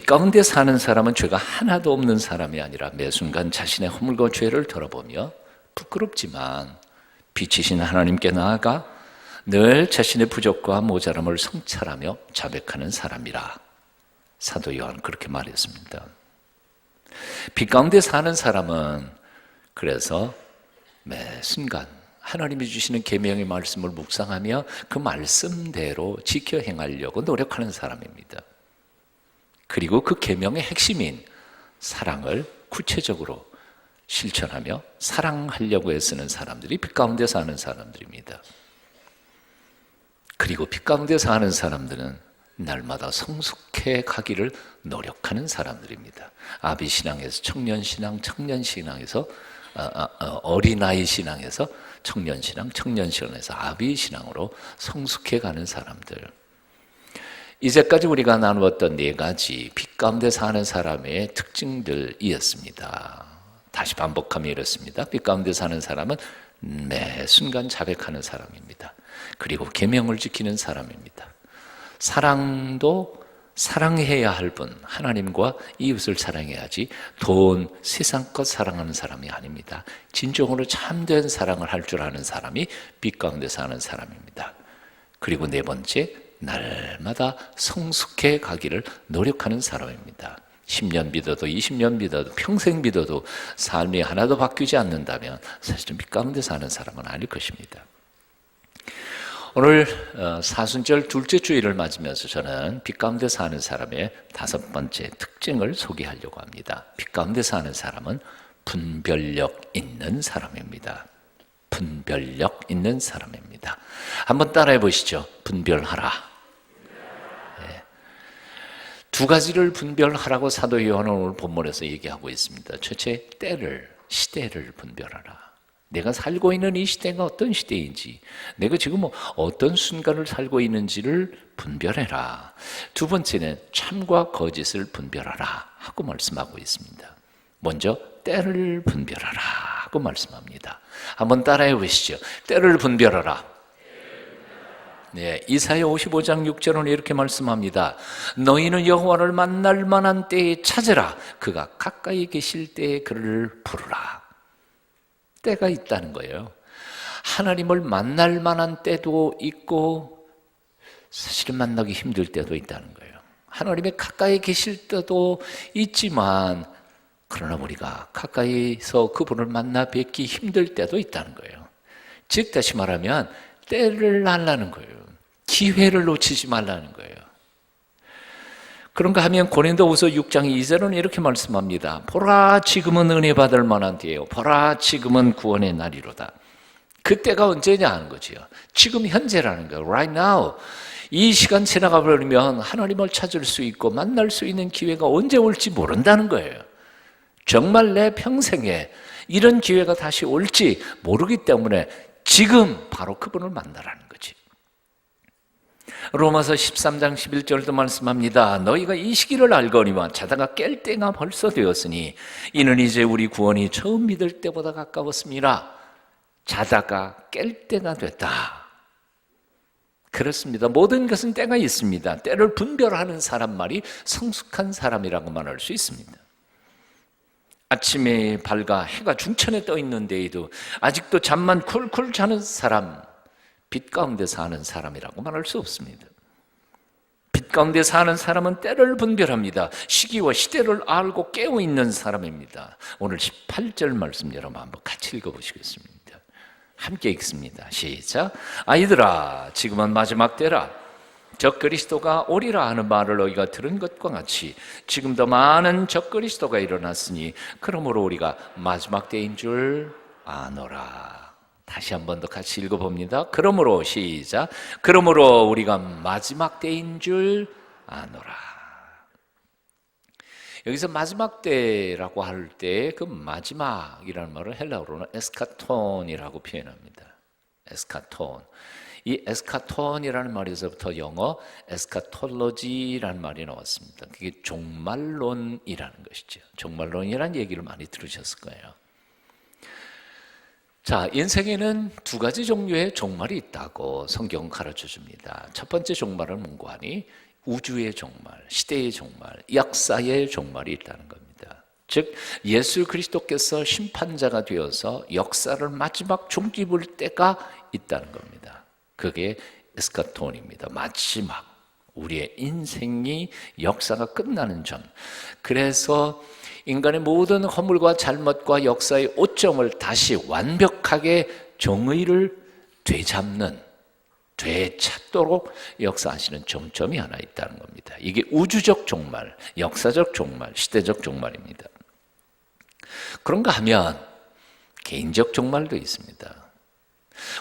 빛 가운데 사는 사람은 죄가 하나도 없는 사람이 아니라 매 순간 자신의 허물과 죄를 돌아보며 부끄럽지만 빛이신 하나님께 나아가 늘 자신의 부족과 모자람을 성찰하며 자백하는 사람이라. 사도 요한 그렇게 말했습니다. 빛 가운데 사는 사람은 그래서 매 순간 하나님이 주시는 계명의 말씀을 묵상하며 그 말씀대로 지켜 행하려고 노력하는 사람입니다. 그리고 그 계명의 핵심인 사랑을 구체적으로 실천하며 사랑하려고 애쓰는 사람들이 빛 가운데 사는 사람들입니다. 그리고 빛 가운데 사는 사람들은 날마다 성숙해 가기를 노력하는 사람들입니다. 아비신앙에서 청년신앙, 청년신앙에서 어린아이 신앙에서 청년신앙, 청년신앙에서 아비신앙으로 성숙해 가는 사람들. 이제까지 우리가 나누었던 네 가지 빛 가운데 사는 사람의 특징들이었습니다. 다시 반복하면 이렇습니다. 빛 가운데 사는 사람은 매 순간 자백하는 사람입니다. 그리고 계명을 지키는 사람입니다. 사랑도 사랑해야 할 분, 하나님과 이웃을 사랑해야지 돈, 세상 것 사랑하는 사람이 아닙니다. 진정으로 참된 사랑을 할 줄 아는 사람이 빛 가운데 사는 사람입니다. 그리고 네 번째, 날마다 성숙해 가기를 노력하는 사람입니다. 10년 믿어도 20년 믿어도 평생 믿어도 삶이 하나도 바뀌지 않는다면 사실은 빛 가운데 사는 사람은 아닐 것입니다. 오늘 사순절 둘째 주일을 맞으면서 저는 빛 가운데 사는 사람의 다섯 번째 특징을 소개하려고 합니다. 빛 가운데 사는 사람은 분별력 있는 사람입니다. 분별력 있는 사람입니다. 한번 따라해 보시죠. 분별하라. 네. 두 가지를 분별하라고 사도 요한은 오늘 본문에서 얘기하고 있습니다. 첫째, 때를, 시대를 분별하라. 내가 살고 있는 이 시대가 어떤 시대인지, 내가 지금 어떤 순간을 살고 있는지를 분별해라. 두 번째는 참과 거짓을 분별하라 하고 말씀하고 있습니다. 먼저 때를 분별하라 하고 말씀합니다. 한번 따라해 보시죠. 때를 분별하라. 네, 이사야 55장 6절은 이렇게 말씀합니다. 너희는 여호와를 만날 만한 때에 찾으라. 그가 가까이 계실 때에 그를 부르라. 때가 있다는 거예요. 하나님을 만날 만한 때도 있고 사실은 만나기 힘들 때도 있다는 거예요. 하나님의 가까이 계실 때도 있지만 그러나 우리가 가까이서 그분을 만나 뵙기 힘들 때도 있다는 거예요. 즉 다시 말하면 때를 날라는 거예요. 기회를 놓치지 말라는 거예요. 그런가 하면 고린도후서 6장 2절은 이렇게 말씀합니다. 보라 지금은 은혜 받을 만한 때예요. 보라 지금은 구원의 날이로다. 그때가 언제냐 하는 거지요. 지금 현재라는 거예요. Right now. 이 시간 지나가 버리면 하나님을 찾을 수 있고 만날 수 있는 기회가 언제 올지 모른다는 거예요. 정말 내 평생에 이런 기회가 다시 올지 모르기 때문에 지금 바로 그분을 만나라는 거지. 로마서 13장 11절도 말씀합니다. 너희가 이 시기를 알거니와 자다가 깰 때가 벌써 되었으니 이는 이제 우리 구원이 처음 믿을 때보다 가까웠습니다. 자다가 깰 때가 됐다. 그렇습니다. 모든 것은 때가 있습니다. 때를 분별하는 사람 말이 성숙한 사람이라고 말할 수 있습니다. 아침에 밝아 해가 중천에 떠 있는데에도 아직도 잠만 쿨쿨 자는 사람, 빛 가운데 사는 사람이라고 말할 수 없습니다. 빛 가운데 사는 사람은 때를 분별합니다. 시기와 시대를 알고 깨어있는 사람입니다. 오늘 18절 말씀 여러분 한번 같이 읽어보시겠습니다. 함께 읽습니다. 시작. 아이들아 지금은 마지막 때라. 적그리스도가 오리라 하는 말을 너희가 들은 것과 같이 지금도 많은 적그리스도가 일어났으니 그러므로 우리가 마지막 때인 줄 아노라. 다시 한 번 더 같이 읽어봅니다. 그러므로 시작. 그러므로 우리가 마지막 때인 줄 아노라. 여기서 마지막 때라고 할 때 그 마지막이라는 말을 헬라어로는 에스카톤이라고 표현합니다. 에스카톤. 이 에스카톤이라는 말에서부터 영어 에스카톨로지라는 말이 나왔습니다. 그게 종말론이라는 것이죠. 종말론이라는 얘기를 많이 들으셨을 거예요. 자, 인생에는 두 가지 종류의 종말이 있다고 성경은 가르쳐 줍니다. 첫 번째 종말은 뭔고 하니 우주의 종말, 시대의 종말, 역사의 종말이 있다는 겁니다. 즉 예수 그리스도께서 심판자가 되어서 역사를 마지막 종집을 때가 있다는 겁니다. 그게 에스카톤입니다. 마지막 우리의 인생이 역사가 끝나는 전. 그래서 인간의 모든 허물과 잘못과 역사의 오점을 다시 완벽하게 정의를 되잡는, 되찾도록 역사하시는 정점이 하나 있다는 겁니다. 이게 우주적 종말, 역사적 종말, 시대적 종말입니다. 그런가 하면 개인적 종말도 있습니다.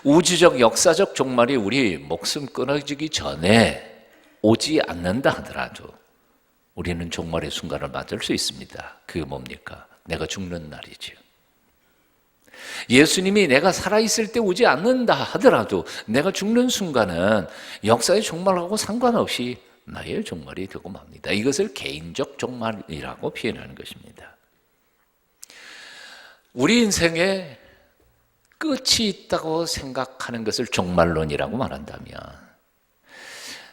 우주적 역사적 종말이 우리 목숨 끊어지기 전에 오지 않는다 하더라도 우리는 종말의 순간을 맞을 수 있습니다. 그게 뭡니까? 내가 죽는 날이죠. 예수님이 내가 살아있을 때 오지 않는다 하더라도 내가 죽는 순간은 역사의 종말하고 상관없이 나의 종말이 되고 맙니다. 이것을 개인적 종말이라고 표현하는 것입니다. 우리 인생에 끝이 있다고 생각하는 것을 종말론이라고 말한다면,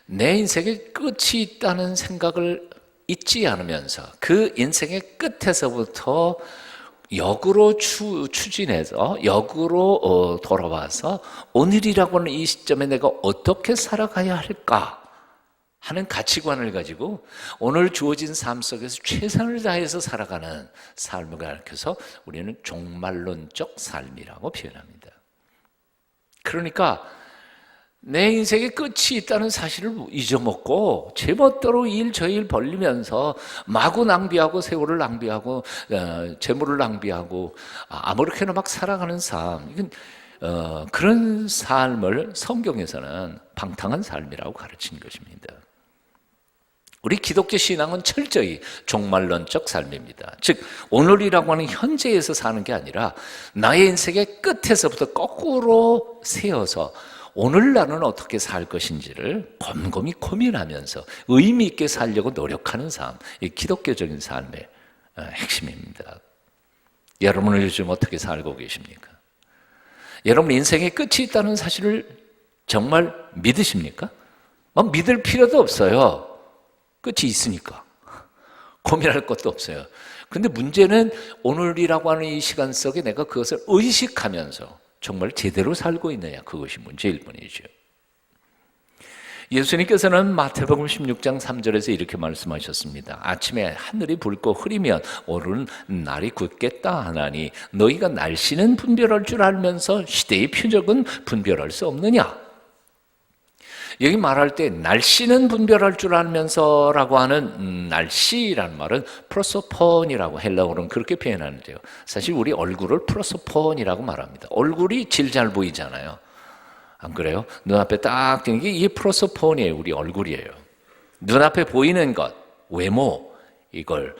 내 인생에 끝이 있다는 생각을 잊지 않으면서 그 인생의 끝에서부터 역으로 추진해서 역으로 돌아와서 오늘이라고 하는 이 시점에 내가 어떻게 살아가야 할까 하는 가치관을 가지고 오늘 주어진 삶 속에서 최선을 다해서 살아가는 삶을 가르쳐서 우리는 종말론적 삶이라고 표현합니다. 그러니까 내 인생에 끝이 있다는 사실을 잊어먹고 제멋대로 일 저 일 벌리면서 마구 낭비하고 세월을 낭비하고 재물을 낭비하고 아무렇게나 막 살아가는 삶, 이건 그런 삶을 성경에서는 방탕한 삶이라고 가르치는 것입니다. 우리 기독교 신앙은 철저히 종말론적 삶입니다. 즉 오늘이라고 하는 현재에서 사는 게 아니라 나의 인생의 끝에서부터 거꾸로 세어서 오늘 나는 어떻게 살 것인지를 곰곰이 고민하면서 의미 있게 살려고 노력하는 삶, 이 기독교적인 삶의 핵심입니다. 여러분은 요즘 어떻게 살고 계십니까? 여러분 인생의 끝이 있다는 사실을 정말 믿으십니까? 믿을 필요도 없어요. 끝이 있으니까 고민할 것도 없어요. 근데 문제는 오늘이라고 하는 이 시간 속에 내가 그것을 의식하면서 정말 제대로 살고 있느냐, 그것이 문제일 뿐이죠. 예수님께서는 마태복음 16장 3절에서 이렇게 말씀하셨습니다. 아침에 하늘이 붉고 흐리면 오르는 날이 굳겠다 하나니 너희가 날씨는 분별할 줄 알면서 시대의 표적은 분별할 수 없느냐. 여기 말할 때 날씨는 분별할 줄 알면서라고 하는 날씨라는 말은 프로소폰이라고 헬라어로는 그렇게 표현하는데요. 사실 우리 얼굴을 프로소폰이라고 말합니다. 얼굴이 질 잘 보이잖아요. 안 그래요? 눈앞에 딱 뜨는 게 이게 프로소폰이에요. 우리 얼굴이에요. 눈앞에 보이는 것, 외모, 이걸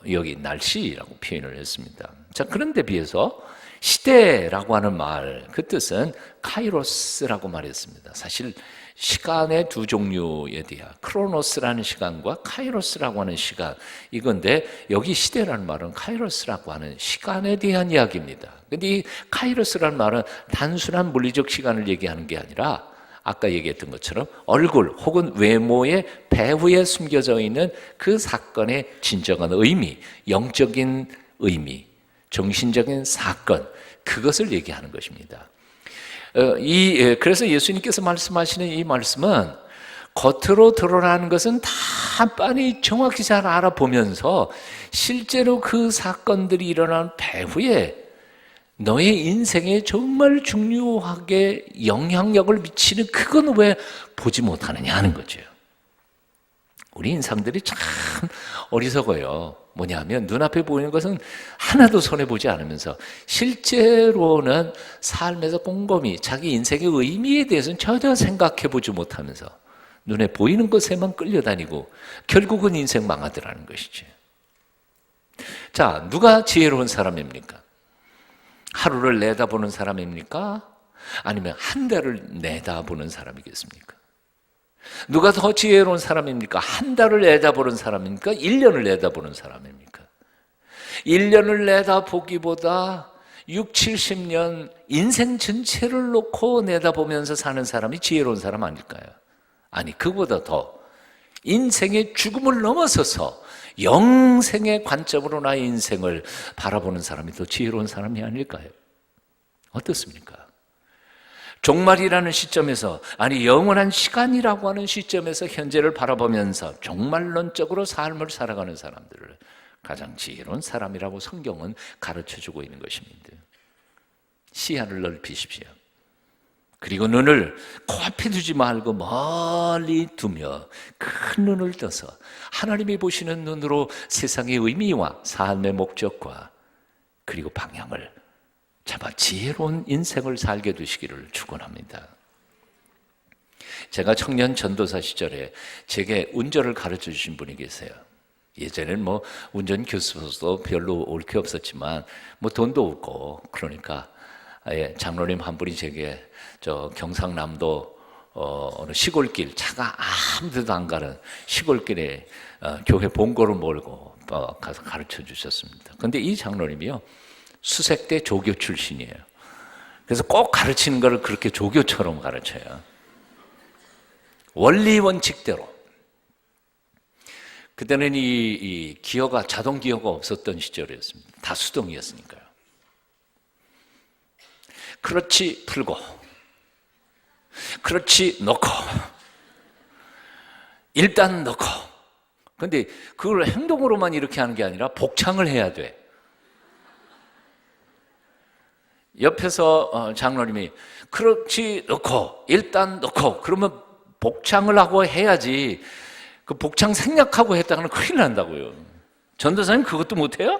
여기 날씨라고 표현을 했습니다. 자, 그런데 비해서 시대라고 하는 말, 그 뜻은 카이로스라고 말했습니다. 사실 시간의 두 종류에 대한 크로노스라는 시간과 카이로스라고 하는 시간, 이건데 여기 시대라는 말은 카이로스라고 하는 시간에 대한 이야기입니다. 근데 이 카이로스라는 말은 단순한 물리적 시간을 얘기하는 게 아니라 아까 얘기했던 것처럼 얼굴 혹은 외모의 배후에 숨겨져 있는 그 사건의 진정한 의미, 영적인 의미, 정신적인 사건, 그것을 얘기하는 것입니다. 그래서 예수님께서 말씀하시는 이 말씀은 겉으로 드러나는 것은 다 빤히 정확히 잘 알아보면서 실제로 그 사건들이 일어난 배후에 너의 인생에 정말 중요하게 영향력을 미치는 그건 왜 보지 못하느냐 하는 거죠. 우리 인상들이 참 어리석어요. 뭐냐면 눈앞에 보이는 것은 하나도 손해보지 않으면서 실제로는 삶에서 꼼꼼히 자기 인생의 의미에 대해서는 전혀 생각해보지 못하면서 눈에 보이는 것에만 끌려다니고 결국은 인생 망하더라는 것이지. 자, 누가 지혜로운 사람입니까? 하루를 내다보는 사람입니까? 아니면 한 달을 내다보는 사람이겠습니까? 누가 더 지혜로운 사람입니까? 한 달을 내다보는 사람입니까? 1년을 내다보는 사람입니까? 1년을 내다보기보다 6, 70년 인생 전체를 놓고 내다보면서 사는 사람이 지혜로운 사람 아닐까요? 아니, 그보다 더 인생의 죽음을 넘어서서 영생의 관점으로 나의 인생을 바라보는 사람이 더 지혜로운 사람이 아닐까요? 어떻습니까? 종말이라는 시점에서, 아니 영원한 시간이라고 하는 시점에서 현재를 바라보면서 종말론적으로 삶을 살아가는 사람들을 가장 지혜로운 사람이라고 성경은 가르쳐주고 있는 것입니다. 시야를 넓히십시오. 그리고 눈을 코앞에 두지 말고 멀리 두며 큰 눈을 떠서 하나님이 보시는 눈으로 세상의 의미와 삶의 목적과 그리고 방향을 잡아 지혜로운 인생을 살게 되시기를 축원합니다. 제가 청년 전도사 시절에 제게 운전을 가르쳐 주신 분이 계세요. 예전에는 운전 교습소도 별로 올 게 없었지만 돈도 없고 그러니까 장로님 한 분이 제게 저 경상남도 어느 시골길, 차가 아무 데도 안 가는 시골길에 교회 본고를 몰고 가서 가르쳐 주셨습니다. 그런데 이 장로님이요, 수색대 조교 출신이에요. 그래서 꼭 가르치는 거를 그렇게 조교처럼 가르쳐요. 원리 원칙대로. 그때는 이 기어가, 자동 기어가 없었던 시절이었습니다. 다 수동이었으니까요. 그렇지 풀고, 그렇지 넣고, 일단 넣고. 근데 그걸 행동으로만 이렇게 하는 게 아니라 복창을 해야 돼. 옆에서 장로님이 그렇지 넣고, 일단 넣고, 그러면 복창을 하고 해야지. 그 복창 생략하고 했다가는 큰일 난다고요. 전도사님 그것도 못해요?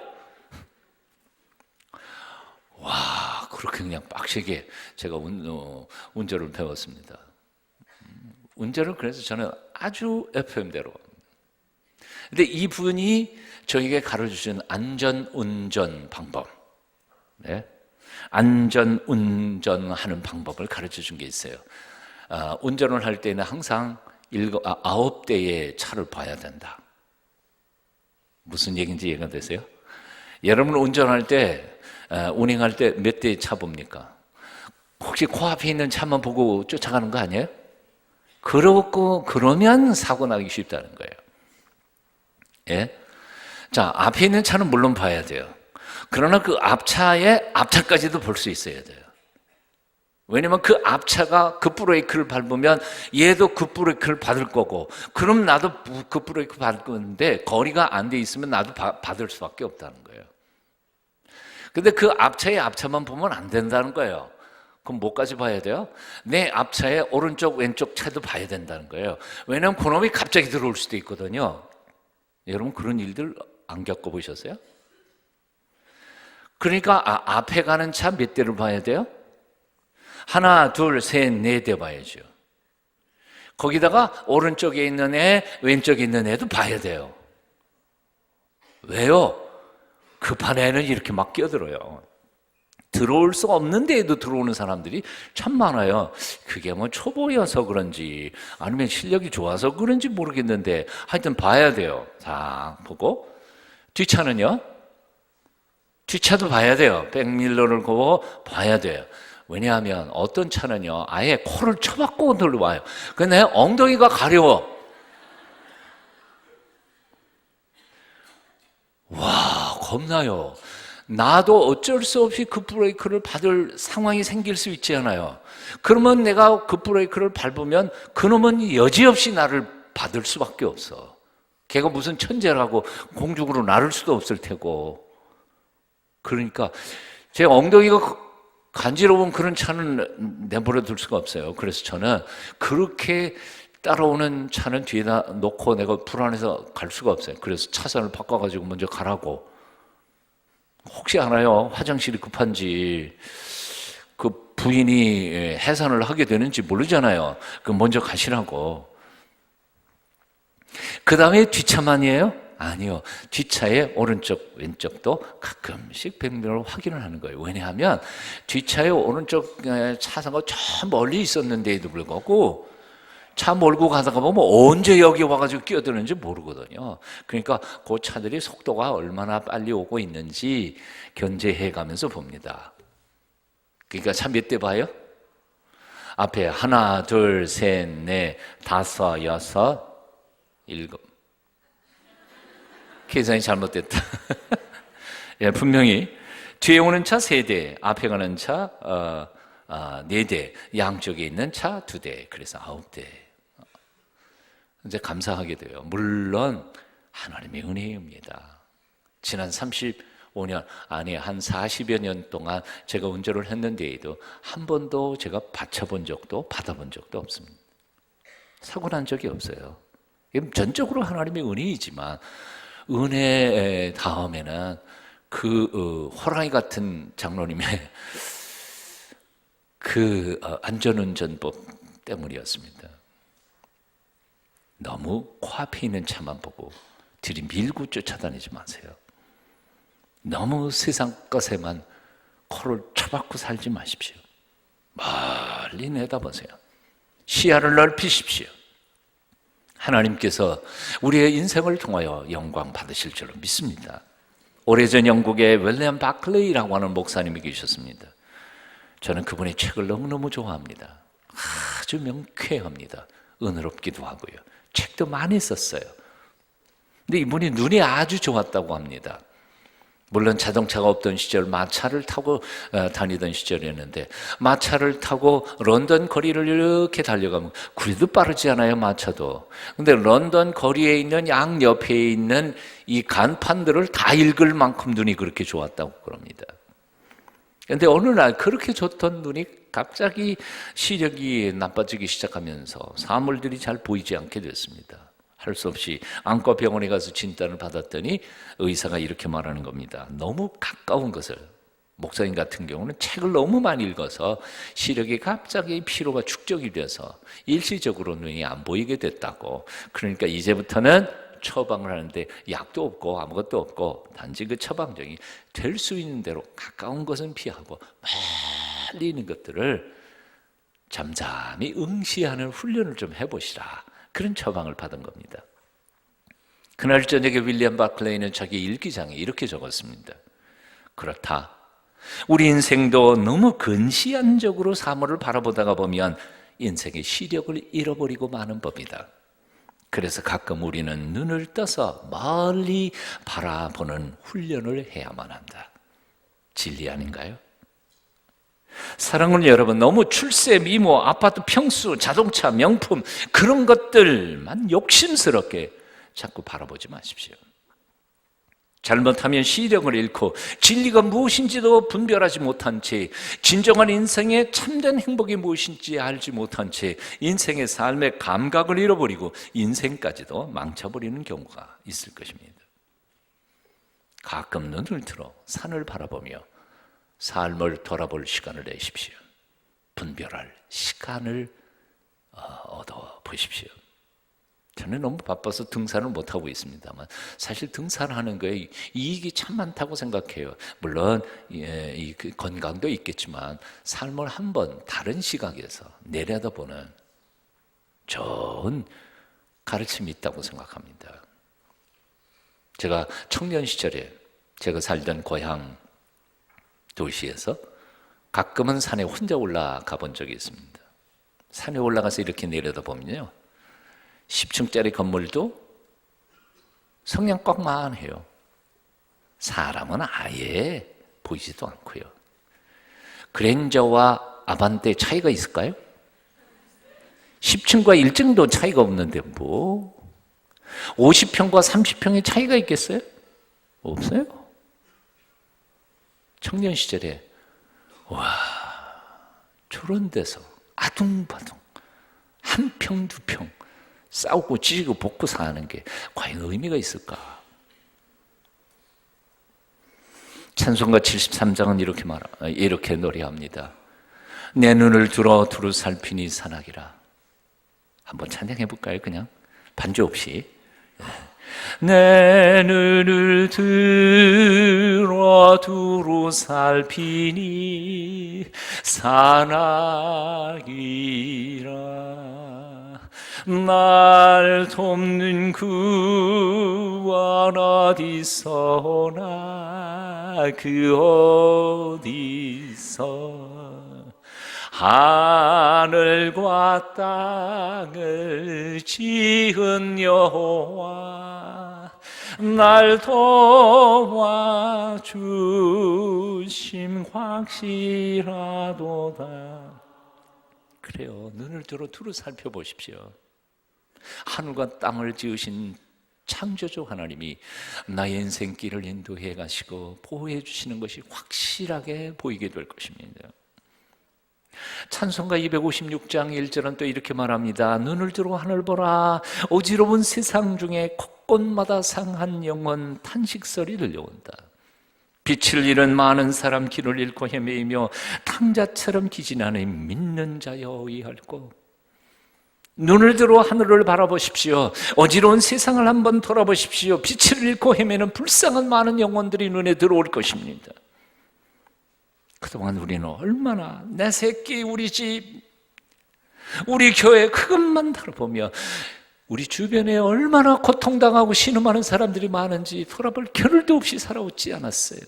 와, 그렇게 그냥 빡시게 제가 운전을 배웠습니다. 운전을 그래서 저는 아주 FM대로. 근데 이분이 저에게 가르쳐주신 안전운전 방법, 네? 안전운전하는 방법을 가르쳐준 게 있어요. 운전을 할 때는 항상 9대의 차를 봐야 된다. 무슨 얘기인지 이해가 되세요? 여러분 운전할 때, 운행할 때 몇 대의 차 봅니까? 혹시 코앞에 있는 차만 보고 쫓아가는 거 아니에요? 그러면 사고 나기 쉽다는 거예요. 예? 자, 앞에 있는 차는 물론 봐야 돼요. 그러나 그 앞차의 앞차까지도 볼 수 있어야 돼요. 왜냐면 그 앞차가 급브레이크를 밟으면 얘도 급브레이크를 받을 거고, 그럼 나도 급브레이크 받을 건데 거리가 안 돼 있으면 나도 받을 수밖에 없다는 거예요. 근데 그 앞차의 앞차만 보면 안 된다는 거예요. 그럼 뭐까지 봐야 돼요? 내 앞차의 오른쪽 왼쪽 차도 봐야 된다는 거예요. 왜냐면 그놈이 갑자기 들어올 수도 있거든요. 여러분 그런 일들 안 겪어보셨어요? 그러니까 앞에 가는 차 몇 대를 봐야 돼요? 하나, 둘, 셋, 네 대 봐야죠. 거기다가 오른쪽에 있는 애, 왼쪽에 있는 애도 봐야 돼요. 왜요? 급한 애는 이렇게 막 끼어들어요. 들어올 수 없는 데에도 들어오는 사람들이 참 많아요. 그게 초보여서 그런지 아니면 실력이 좋아서 그런지 모르겠는데 하여튼 봐야 돼요. 자, 보고. 뒷차는요? 뒷차도 봐야 돼요. 백밀러를 보고 봐야 돼요. 왜냐하면 어떤 차는요, 아예 코를 쳐박고 들어와요. 근데 엉덩이가 가려워. 와, 겁나요. 나도 어쩔 수 없이 급브레이크를 받을 상황이 생길 수 있지 않아요. 그러면 내가 급브레이크를 밟으면 그놈은 여지없이 나를 받을 수밖에 없어. 걔가 무슨 천재라고 공중으로 나를 수도 없을 테고. 그러니까 제 엉덩이가 간지러운 그런 차는 내버려 둘 수가 없어요. 그래서 저는 그렇게 따라오는 차는 뒤에다 놓고 내가 불안해서 갈 수가 없어요. 그래서 차선을 바꿔가지고 먼저 가라고. 혹시 알아요? 화장실이 급한지 그 부인이 해산을 하게 되는지 모르잖아요. 그럼 먼저 가시라고. 그 다음에 뒷차만이에요? 아니요. 뒷차의 오른쪽, 왼쪽도 가끔씩 백미러로 확인을 하는 거예요. 왜냐하면 뒷차의 오른쪽 차선가 저 멀리 있었는데도 불구하고 차 몰고 가다가 보면 언제 여기 와가지고 끼어드는지 모르거든요. 그러니까 그 차들이 속도가 얼마나 빨리 오고 있는지 견제해 가면서 봅니다. 그러니까 차 몇 대 봐요? 앞에 하나, 둘, 셋, 넷, 다섯, 여섯, 일곱. 계산이 잘못됐다. 예, 분명히 뒤에 오는 차 3대, 앞에 가는 차 4대, 양쪽에 있는 차 2대, 그래서 9대. 이제 감사하게 돼요. 물론 하나님의 은혜입니다. 지난 35년, 아니 한 40여 년 동안 제가 운전을 했는데에도 한 번도 제가 받쳐본 적도 받아본 적도 없습니다. 사고 난 적이 없어요. 전적으로 하나님의 은혜이지만 은혜 다음에는 그 호랑이 같은 장로님의 그 안전운전법 때문이었습니다. 너무 코앞에 있는 차만 보고 들이밀고 쫓아다니지 마세요. 너무 세상 것에만 코를 쳐박고 살지 마십시오. 멀리 내다보세요. 시야를 넓히십시오. 하나님께서 우리의 인생을 통하여 영광 받으실 줄로 믿습니다. 오래전 영국에 윌리엄 바클레이라고 하는 목사님이 계셨습니다. 저는 그분의 책을 너무너무 좋아합니다. 아주 명쾌합니다. 은혜롭기도 하고요. 책도 많이 썼어요. 근데 이분이 눈이 아주 좋았다고 합니다. 물론 자동차가 없던 시절 마차를 타고 다니던 시절이었는데 마차를 타고 런던 거리를 이렇게 달려가면 그래도 빠르지 않아요, 마차도. 근데 런던 거리에 있는 양옆에 있는 이 간판들을 다 읽을 만큼 눈이 그렇게 좋았다고 그럽니다. 그런데 어느 날 그렇게 좋던 눈이 갑자기 시력이 나빠지기 시작하면서 사물들이 잘 보이지 않게 됐습니다. 할 수 없이 안과 병원에 가서 진단을 받았더니 의사가 이렇게 말하는 겁니다. 너무 가까운 것을, 목사님 같은 경우는 책을 너무 많이 읽어서 시력이 갑자기 피로가 축적이 돼서 일시적으로 눈이 안 보이게 됐다고. 그러니까 이제부터는 처방을 하는데 약도 없고 아무것도 없고 단지 그 처방전이 될 수 있는 대로 가까운 것은 피하고 멀리 있는 것들을 잠잠히 응시하는 훈련을 좀 해보시라. 그런 처방을 받은 겁니다. 그날 저녁에 윌리엄 바클레이는 자기 일기장에 이렇게 적었습니다. 그렇다. 우리 인생도 너무 근시안적으로 사물을 바라보다가 보면 인생의 시력을 잃어버리고 마는 법이다. 그래서 가끔 우리는 눈을 떠서 멀리 바라보는 훈련을 해야만 한다. 진리 아닌가요? 사랑하는 여러분, 너무 출세, 미모, 아파트 평수, 자동차, 명품 그런 것들만 욕심스럽게 자꾸 바라보지 마십시오. 잘못하면 시력을 잃고 진리가 무엇인지도 분별하지 못한 채, 진정한 인생의 참된 행복이 무엇인지 알지 못한 채 인생의 삶의 감각을 잃어버리고 인생까지도 망쳐버리는 경우가 있을 것입니다. 가끔 눈을 들어 산을 바라보며 삶을 돌아볼 시간을 내십시오. 분별할 시간을 얻어 보십시오. 저는 너무 바빠서 등산을 못하고 있습니다만 사실 등산하는 거에 이익이 참 많다고 생각해요. 물론 건강도 있겠지만 삶을 한번 다른 시각에서 내려다보는 좋은 가르침이 있다고 생각합니다. 제가 청년 시절에 제가 살던 고향 도시에서 가끔은 산에 혼자 올라가 본 적이 있습니다. 산에 올라가서 이렇게 내려다보면요, 10층짜리 건물도 성냥꽉만 해요. 사람은 아예 보이지도 않고요. 그랜저와 아반떼 차이가 있을까요? 10층과 1층도 차이가 없는데 뭐 50평과 30평의 차이가 있겠어요? 없어요. 청년 시절에 와, 저런 데서 아둥바둥 한 평, 두 평 싸우고 찢고 볶고 사는 게 과연 의미가 있을까? 찬송가 73장은 이렇게 노래합니다. 내 눈을 들어 두루 살피니 산악이라. 한번 찬양해 볼까요? 그냥 반주 없이. 내 눈을 들어 두루 살피니 산악이라. 날 돕는 구원 어디서나 그 어디서 하늘과 땅을 지은 여호와 날 도와주심 확실하도다. 그래요. 눈을 들어 두루 살펴보십시오. 하늘과 땅을 지으신 창조주 하나님이 나의 인생길을 인도해 가시고 보호해 주시는 것이 확실하게 보이게 될 것입니다. 찬송가 256장 1절은 또 이렇게 말합니다. 눈을 들어 하늘 보라. 어지러운 세상 중에 곳곳마다 상한 영혼 탄식소리 들려온다. 빛을 잃은 많은 사람 길을 잃고 헤매이며 탕자처럼 기진하는 믿는 자여 의할고. 눈을 들어 하늘을 바라보십시오. 어지러운 세상을 한번 돌아보십시오. 빛을 잃고 헤매는 불쌍한 많은 영혼들이 눈에 들어올 것입니다. 그동안 우리는 얼마나 내 새끼, 우리 집, 우리 교회 그것만 바라보며 우리 주변에 얼마나 고통당하고 신음하는 사람들이 많은지 돌아볼 겨를도 없이 살아오지 않았어요.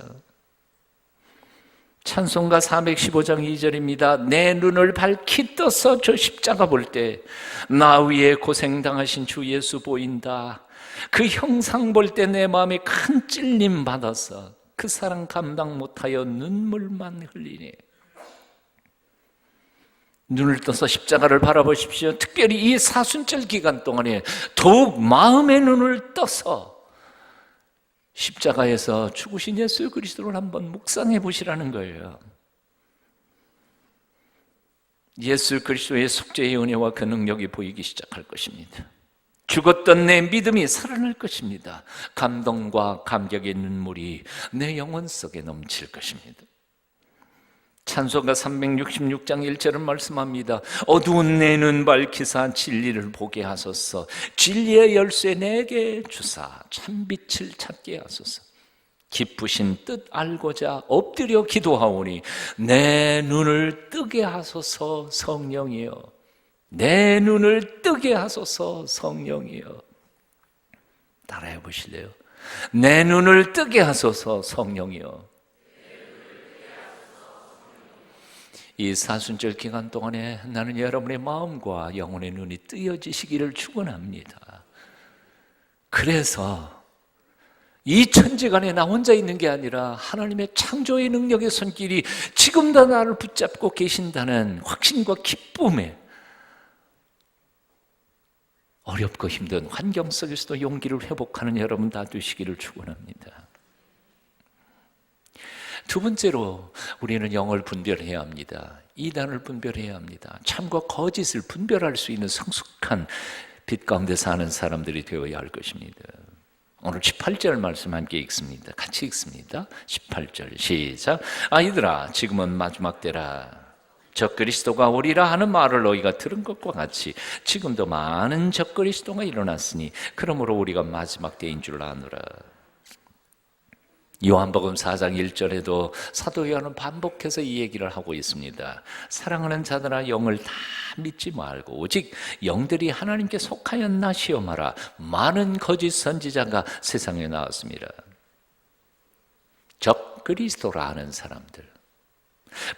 찬송가 415장 2절입니다. 내 눈을 밝히 떠서 저 십자가 볼 때 나 위에 고생당하신 주 예수 보인다. 그 형상 볼 때 내 마음에 큰 찔림 받아서 그 사랑 감당 못하여 눈물만 흘리네. 눈을 떠서 십자가를 바라보십시오. 특별히 이 사순절 기간 동안에 더욱 마음의 눈을 떠서 십자가에서 죽으신 예수 그리스도를 한번 묵상해 보시라는 거예요. 예수 그리스도의 속죄의 은혜와 그 능력이 보이기 시작할 것입니다. 죽었던 내 믿음이 살아날 것입니다. 감동과 감격의 눈물이 내 영혼 속에 넘칠 것입니다. 찬송가 366장 1절은 말씀합니다. 어두운 내 눈 밝히사 진리를 보게 하소서. 진리의 열쇠 내게 주사 참빛을 찾게 하소서. 깊으신 뜻 알고자 엎드려 기도하오니 내 눈을 뜨게 하소서 성령이여. 내 눈을 뜨게 하소서 성령이여. 따라해 보실래요? 내 눈을 뜨게 하소서 성령이여. 이 사순절 기간 동안에 나는 여러분의 마음과 영혼의 눈이 뜨여지시기를 축원합니다. 그래서 이 천지간에 나 혼자 있는 게 아니라 하나님의 창조의 능력의 손길이 지금도 나를 붙잡고 계신다는 확신과 기쁨에 어렵고 힘든 환경 속에서도 용기를 회복하는 여러분 다 되시기를 축원합니다. 두 번째로 우리는 영을 분별해야 합니다. 이단을 분별해야 합니다. 참과 거짓을 분별할 수 있는 성숙한 빛 가운데 사는 사람들이 되어야 할 것입니다. 오늘 18절 말씀 함께 읽습니다. 같이 읽습니다. 18절 시작. 아이들아 지금은 마지막 때라. 적그리스도가 오리라 하는 말을 너희가 들은 것과 같이 지금도 많은 적그리스도가 일어났으니 그러므로 우리가 마지막 때인 줄 아노라. 요한복음 4장 1절에도 사도 요한은 반복해서 이 얘기를 하고 있습니다. 사랑하는 자들아 영을 다 믿지 말고 오직 영들이 하나님께 속하였나 시험하라. 많은 거짓 선지자가 세상에 나왔습니다. 적그리스도라 하는 사람들,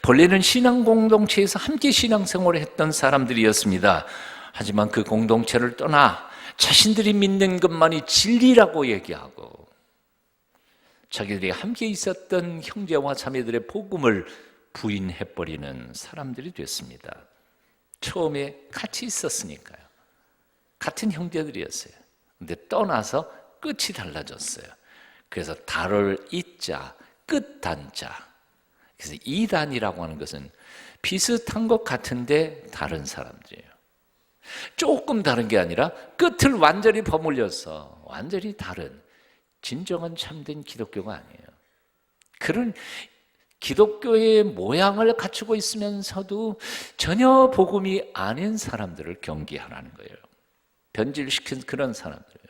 본래는 신앙 공동체에서 함께 신앙생활을 했던 사람들이었습니다. 하지만 그 공동체를 떠나 자신들이 믿는 것만이 진리라고 얘기하고 자기들이 함께 있었던 형제와 자매들의 복음을 부인해버리는 사람들이 됐습니다. 처음에 같이 있었으니까요. 같은 형제들이었어요. 근데 떠나서 끝이 달라졌어요. 그래서 달을 잇자, 끝단자. 그래서 이단이라고 하는 것은 비슷한 것 같은데 다른 사람들이에요. 조금 다른 게 아니라 끝을 완전히 버물려서 완전히 다른 진정한 참된 기독교가 아니에요. 그런 기독교의 모양을 갖추고 있으면서도 전혀 복음이 아닌 사람들을 경계하라는 거예요. 변질시킨 그런 사람들이에요.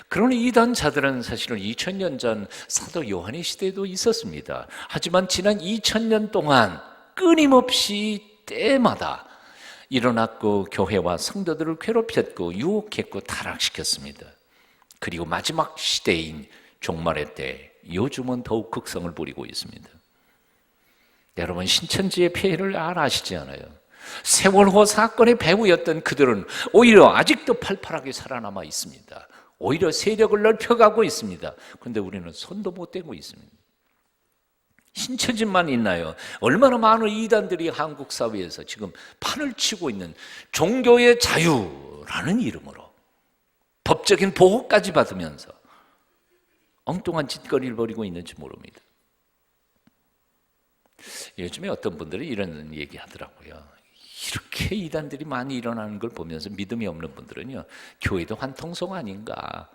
그런 이단자들은 사실은 2000년 전 사도 요한의 시대에도 있었습니다. 하지만 지난 2000년 동안 끊임없이 때마다 일어났고 교회와 성도들을 괴롭혔고 유혹했고 타락시켰습니다. 그리고 마지막 시대인 종말의 때 요즘은 더욱 극성을 부리고 있습니다. 여러분, 신천지의 폐해를 아시지 않아요? 세월호 사건의 배후였던 그들은 오히려 아직도 팔팔하게 살아남아 있습니다. 오히려 세력을 넓혀가고 있습니다. 그런데 우리는 손도 못 대고 있습니다. 신천지만 있나요? 얼마나 많은 이단들이 한국 사회에서 지금 판을 치고 있는 종교의 자유라는 이름으로 법적인 보호까지 받으면서 엉뚱한 짓거리를 벌이고 있는지 모릅니다. 요즘에 어떤 분들이 이런 얘기 하더라고요. 이렇게 이단들이 많이 일어나는 걸 보면서 믿음이 없는 분들은요, 교회도 한통속 아닌가.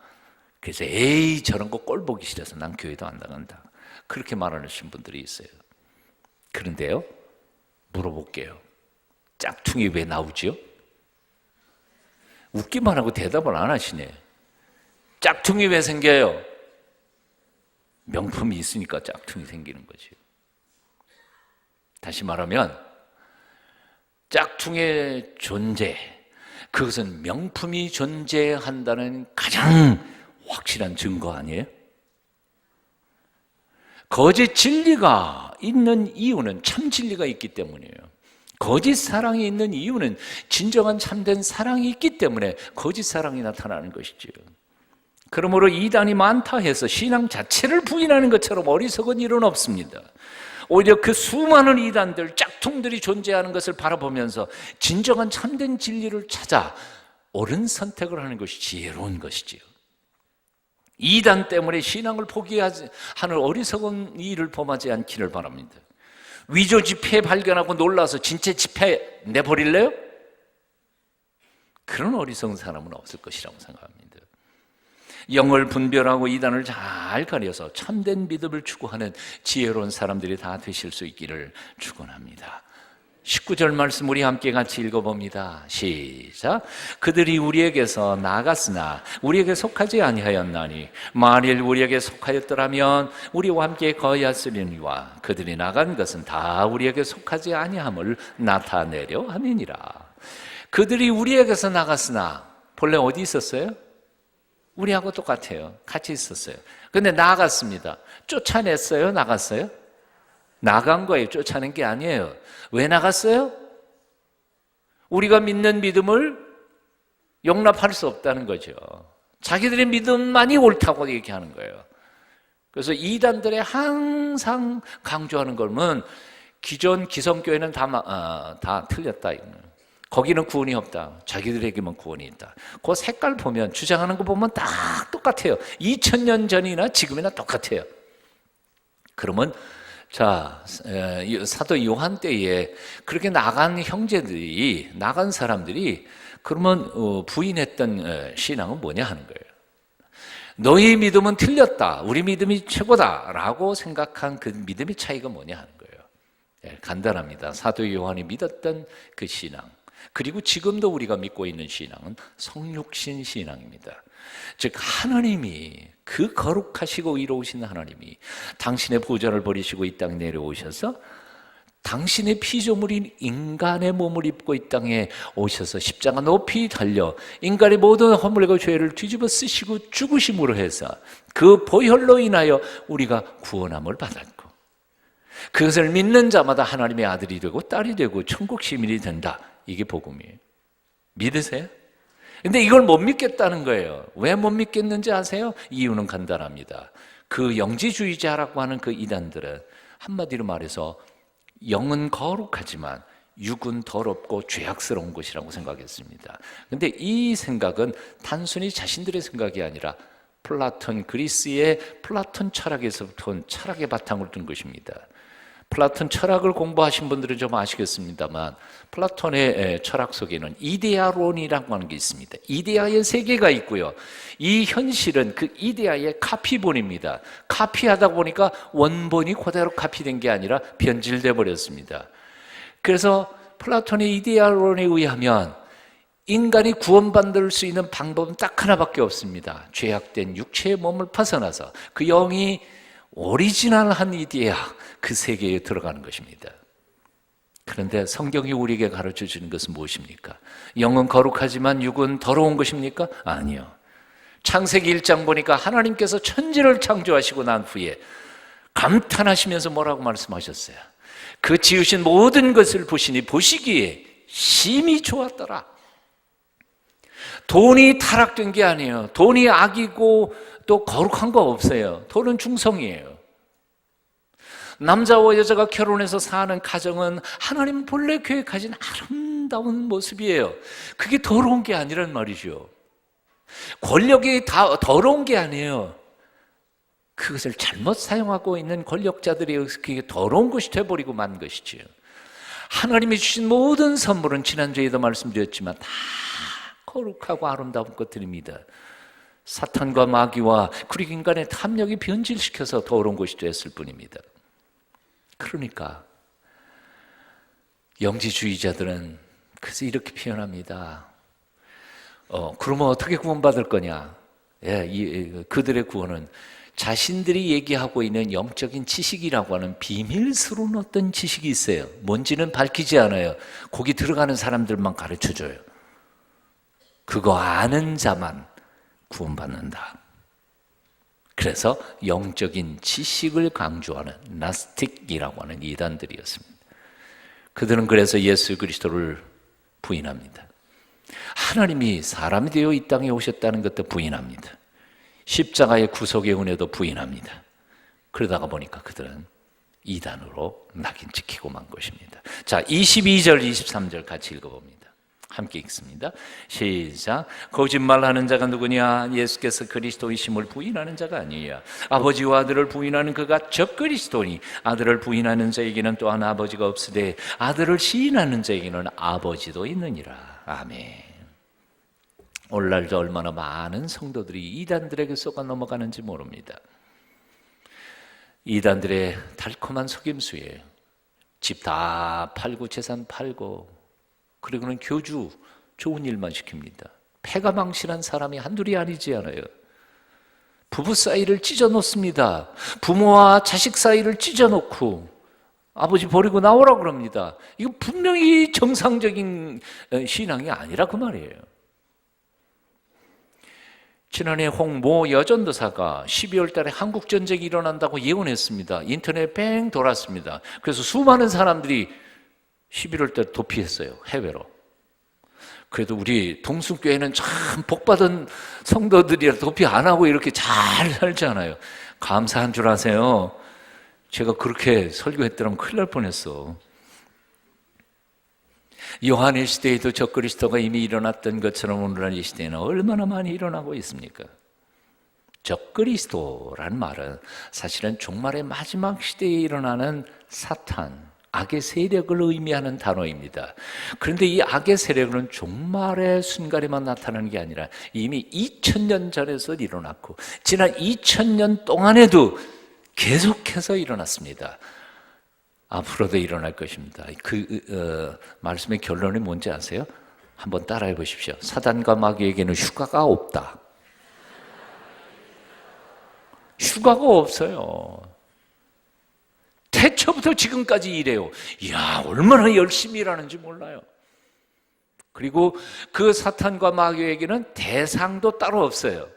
그래서 에이, 저런 거 꼴 보기 싫어서 난 교회도 안 나간다. 그렇게 말하시는 분들이 있어요. 그런데요, 물어볼게요. 짝퉁이 왜 나오지요? 웃기만 하고 대답을 안 하시네. 짝퉁이 왜 생겨요? 명품이 있으니까 짝퉁이 생기는 거지. 다시 말하면 짝퉁의 존재, 그것은 명품이 존재한다는 가장 확실한 증거 아니에요? 거짓 진리가 있는 이유는 참 진리가 있기 때문이에요. 거짓 사랑이 있는 이유는 진정한 참된 사랑이 있기 때문에 거짓 사랑이 나타나는 것이지요. 그러므로 이단이 많다 해서 신앙 자체를 부인하는 것처럼 어리석은 일은 없습니다. 오히려 그 수많은 이단들, 짝퉁들이 존재하는 것을 바라보면서 진정한 참된 진리를 찾아 옳은 선택을 하는 것이 지혜로운 것이지요. 이단 때문에 신앙을 포기하는 어리석은 일을 범하지 않기를 바랍니다. 위조 지폐 발견하고 놀라서 진짜 지폐 내버릴래요? 그런 어리석은 사람은 없을 것이라고 생각합니다. 영을 분별하고 이단을 잘 가려서 참된 믿음을 추구하는 지혜로운 사람들이 다 되실 수 있기를 축원합니다. 19절 말씀 우리 함께 같이 읽어봅니다. 시작. 그들이 우리에게서 나갔으나 우리에게 속하지 아니하였나니 만일 우리에게 속하였더라면 우리와 함께 거하였으리니와 그들이 나간 것은 다 우리에게 속하지 아니함을 나타내려 함이니라. 그들이 우리에게서 나갔으나 본래 어디 있었어요? 우리하고 똑같아요. 같이 있었어요. 그런데 나갔습니다. 쫓아냈어요? 나갔어요? 나간 거예요. 쫓아낸 게 아니에요. 왜 나갔어요? 우리가 믿는 믿음을 용납할 수 없다는 거죠. 자기들의 믿음만이 옳다고 얘기하는 거예요. 그래서 이단들의 항상 강조하는 것은 기존 기성교회는 다 틀렸다. 거기는 구원이 없다. 자기들에게만 구원이 있다. 그 색깔 보면, 주장하는 거 보면 딱 똑같아요. 2000년 전이나 지금이나 똑같아요. 그러면 자, 사도 요한 때에 그렇게 나간 형제들이, 나간 사람들이 그러면 부인했던 신앙은 뭐냐 하는 거예요. 너희 믿음은 틀렸다. 우리 믿음이 최고다라고 생각한 그 믿음의 차이가 뭐냐 하는 거예요. 간단합니다. 사도 요한이 믿었던 그 신앙, 그리고 지금도 우리가 믿고 있는 신앙은 성육신 신앙입니다. 즉 하나님이, 그 거룩하시고 의로우신 하나님이 당신의 보좌를 버리시고 이 땅에 내려오셔서 당신의 피조물인 인간의 몸을 입고 이 땅에 오셔서 십자가 높이 달려 인간의 모든 허물과 죄를 뒤집어 쓰시고 죽으심으로 해서 그 보혈로 인하여 우리가 구원함을 받았고, 그것을 믿는 자마다 하나님의 아들이 되고 딸이 되고 천국 시민이 된다. 이게 복음이에요. 믿으세요? 근데 이걸 못 믿겠다는 거예요. 왜 못 믿겠는지 아세요? 이유는 간단합니다. 그 영지주의자라고 하는 그 이단들은 한마디로 말해서 영은 거룩하지만 육은 더럽고 죄악스러운 것이라고 생각했습니다. 근데 이 생각은 단순히 자신들의 생각이 아니라 플라톤, 그리스의 플라톤 철학에서부터 온 철학의 바탕을 둔 것입니다. 플라톤 철학을 공부하신 분들은 좀 아시겠습니다만 플라톤의 철학 속에는 이데아론이라고 하는 게 있습니다. 이데아의 세계가 있고요. 이 현실은 그 이데아의 카피본입니다. 카피하다 보니까 원본이 그대로 카피된 게 아니라 변질돼 버렸습니다. 그래서 플라톤의 이데아론에 의하면 인간이 구원받을 수 있는 방법은 딱 하나밖에 없습니다. 죄악된 육체의 몸을 벗어나서 그 영이 오리지널한 이데아, 그 세계에 들어가는 것입니다. 그런데 성경이 우리에게 가르쳐 주는 것은 무엇입니까? 영은 거룩하지만 육은 더러운 것입니까? 아니요. 창세기 1장 보니까 하나님께서 천지를 창조하시고 난 후에 감탄하시면서 뭐라고 말씀하셨어요? 그 지으신 모든 것을 보시니 보시기에 심히 좋았더라. 돈이 타락된 게 아니에요. 돈이 악이고 또 거룩한 거 없어요. 돈은 중성이에요. 남자와 여자가 결혼해서 사는 가정은 하나님 본래 계획하신 아름다운 모습이에요. 그게 더러운 게 아니란 말이죠. 권력이 다 더러운 게 아니에요. 그것을 잘못 사용하고 있는 권력자들이 그게 더러운 것이 되어버리고 만 것이지요. 하나님이 주신 모든 선물은 지난주에도 말씀드렸지만 다 거룩하고 아름다운 것들입니다. 사탄과 마귀와 그리고 인간의 탐욕이 변질시켜서 더러운 것이 됐을 뿐입니다. 그러니까 영지주의자들은 그래서 이렇게 표현합니다. 그러면 어떻게 구원받을 거냐? 그들의 구원은 자신들이 얘기하고 있는 영적인 지식이라고 하는 비밀스러운 어떤 지식이 있어요. 뭔지는 밝히지 않아요. 거기 들어가는 사람들만 가르쳐줘요. 그거 아는 자만 구원받는다. 그래서 영적인 지식을 강조하는 나스틱이라고 하는 이단들이었습니다. 그들은 그래서 예수 그리스도를 부인합니다. 하나님이 사람이 되어 이 땅에 오셨다는 것도 부인합니다. 십자가의 구속의 은혜도 부인합니다. 그러다가 보니까 그들은 이단으로 낙인 찍히고 만 것입니다. 자, 22절, 23절 같이 읽어봅니다. 함께 읽습니다. 시작. 거짓말하는 자가 누구냐? 예수께서 그리스도이심을 부인하는 자가 아니냐. 아버지와 아들을 부인하는 그가 적그리스도니 아들을 부인하는 자에게는 또한 아버지가 없으되 아들을 시인하는 자에게는 아버지도 있느니라. 아멘. 오늘날도 얼마나 많은 성도들이 이단들에게 속아 넘어가는지 모릅니다. 이단들의 달콤한 속임수에 집 다 팔고 재산 팔고 그리고는 교주 좋은 일만 시킵니다. 패가 망신한 사람이 한둘이 아니지 않아요. 부부 사이를 찢어놓습니다. 부모와 자식 사이를 찢어놓고 아버지 버리고 나오라고 그럽니다. 이거 분명히 정상적인 신앙이 아니라 그 말이에요. 지난해 홍모 여전도사가 12월 달에 한국 전쟁이 일어난다고 예언했습니다. 인터넷 뺑 돌았습니다. 그래서 수많은 사람들이 11월 달 도피했어요. 해외로. 그래도 우리 동순교회는 참 복받은 성도들이라 도피 안 하고 이렇게 잘 살잖아요. 감사한 줄 아세요? 제가 그렇게 설교했더라면 큰일 날 뻔했어. 요한의 시대에도 적그리스도가 이미 일어났던 것처럼 오늘날 이 시대에는 얼마나 많이 일어나고 있습니까? 적그리스도란 말은 사실은 종말의 마지막 시대에 일어나는 사탄, 악의 세력을 의미하는 단어입니다. 그런데 이 악의 세력은 종말의 순간에만 나타나는 게 아니라 이미 2000년 전에서 일어났고 지난 2000년 동안에도 계속해서 일어났습니다. 앞으로도 일어날 것입니다. 말씀의 결론이 뭔지 아세요? 한번 따라해 보십시오. 사단과 마귀에게는 휴가가 없다. 휴가가 없어요. 태초부터 지금까지 일해요. 이야, 얼마나 열심히 일하는지 몰라요. 그리고 그 사탄과 마귀에게는 대상도 따로 없어요.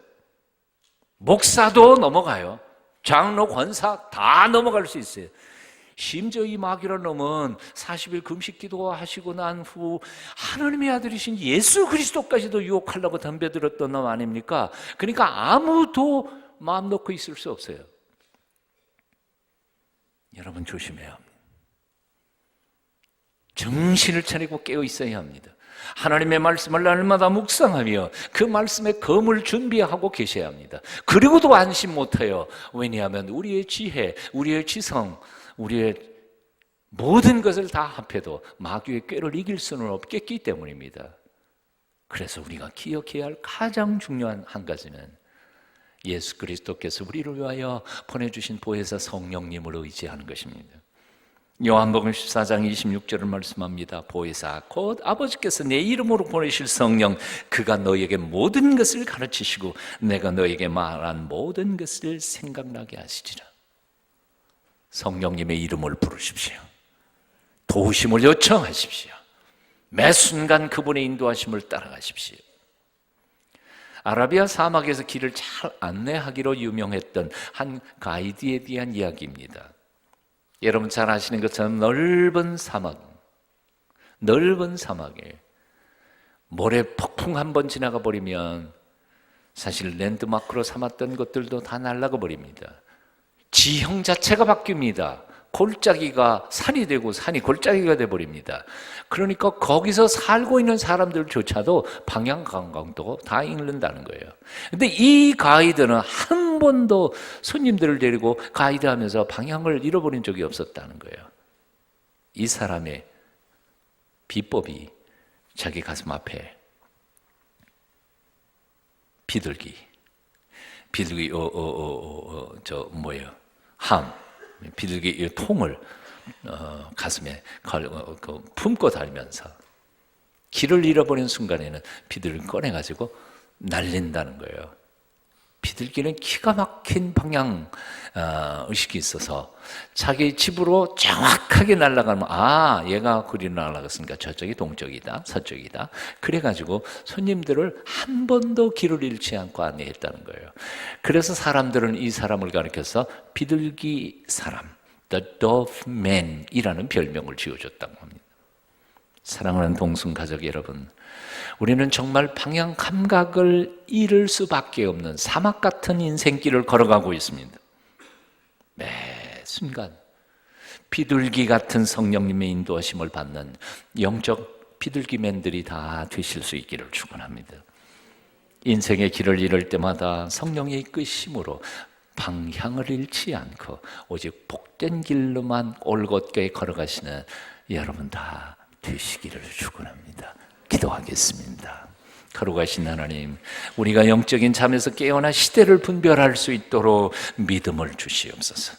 목사도 넘어가요. 장로, 권사 다 넘어갈 수 있어요. 심지어 이 마귀라는 놈은 40일 금식 기도하시고 난 후 하나님의 아들이신 예수 그리스도까지도 유혹하려고 덤벼들었던 놈 아닙니까? 그러니까 아무도 마음 놓고 있을 수 없어요. 여러분 조심해야 합니다. 정신을 차리고 깨어 있어야 합니다. 하나님의 말씀을 날마다 묵상하며 그 말씀의 검을 준비하고 계셔야 합니다. 그리고도 안심 못해요. 왜냐하면 우리의 지혜, 우리의 지성, 우리의 모든 것을 다 합해도 마귀의 꾀를 이길 수는 없겠기 때문입니다. 그래서 우리가 기억해야 할 가장 중요한 한 가지는 예수 그리스도께서 우리를 위하여 보내주신 보혜사 성령님을 의지하는 것입니다. 요한복음 14장 26절을 말씀합니다. 보혜사 곧 아버지께서 내 이름으로 보내실 성령 그가 너에게 모든 것을 가르치시고 내가 너에게 말한 모든 것을 생각나게 하시리라. 성령님의 이름을 부르십시오. 도우심을 요청하십시오. 매 순간 그분의 인도하심을 따라가십시오. 아라비아 사막에서 길을 잘 안내하기로 유명했던 한 가이드에 대한 이야기입니다. 여러분 잘 아시는 것처럼 넓은 사막에 모래 폭풍 한 번 지나가 버리면 사실 랜드마크로 삼았던 것들도 다 날아가 버립니다. 지형 자체가 바뀝니다. 골짜기가 산이 되고 산이 골짜기가 돼 버립니다. 그러니까 거기서 살고 있는 사람들조차도 방향 감각도 다 잃는다는 거예요. 근데 이 가이드는 한 번도 손님들을 데리고 가이드하면서 방향을 잃어버린 적이 없었다는 거예요. 이 사람의 비법이 자기 가슴 앞에 비둘기 비둘기 통을 가슴에 품고 다니면서 길을 잃어버린 순간에는 비둘기를 꺼내가지고 날린다는 거예요. 비둘기는 기가 막힌 방향 의식이 있어서 자기 집으로 정확하게 날아가면 얘가 그리로 날아갔으니까 저쪽이 동쪽이다 서쪽이다 그래가지고 손님들을 한 번도 길을 잃지 않고 안내했다는 거예요. 그래서 사람들은 이 사람을 가리켜서 비둘기 사람 The Dove Man 이라는 별명을 지어줬다고 합니다. 사랑하는 동순가족 여러분, 우리는 정말 방향 감각을 잃을 수밖에 없는 사막 같은 인생길을 걸어가고 있습니다. 매 순간 비둘기 같은 성령님의 인도하심을 받는 영적 비둘기맨들이 다 되실 수 있기를 축원합니다. 인생의 길을 잃을 때마다 성령의 이끄심으로 방향을 잃지 않고 오직 복된 길로만 올곧게 걸어가시는 여러분 다 되시기를 축원합니다. 기도하겠습니다. 거룩하신 하나님, 우리가 영적인 잠에서 깨어나 시대를 분별할 수 있도록 믿음을 주시옵소서.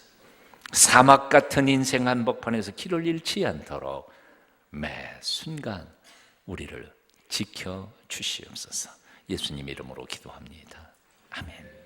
사막 같은 인생 한복판에서 길을 잃지 않도록 매 순간 우리를 지켜 주시옵소서. 예수님 이름으로 기도합니다. 아멘.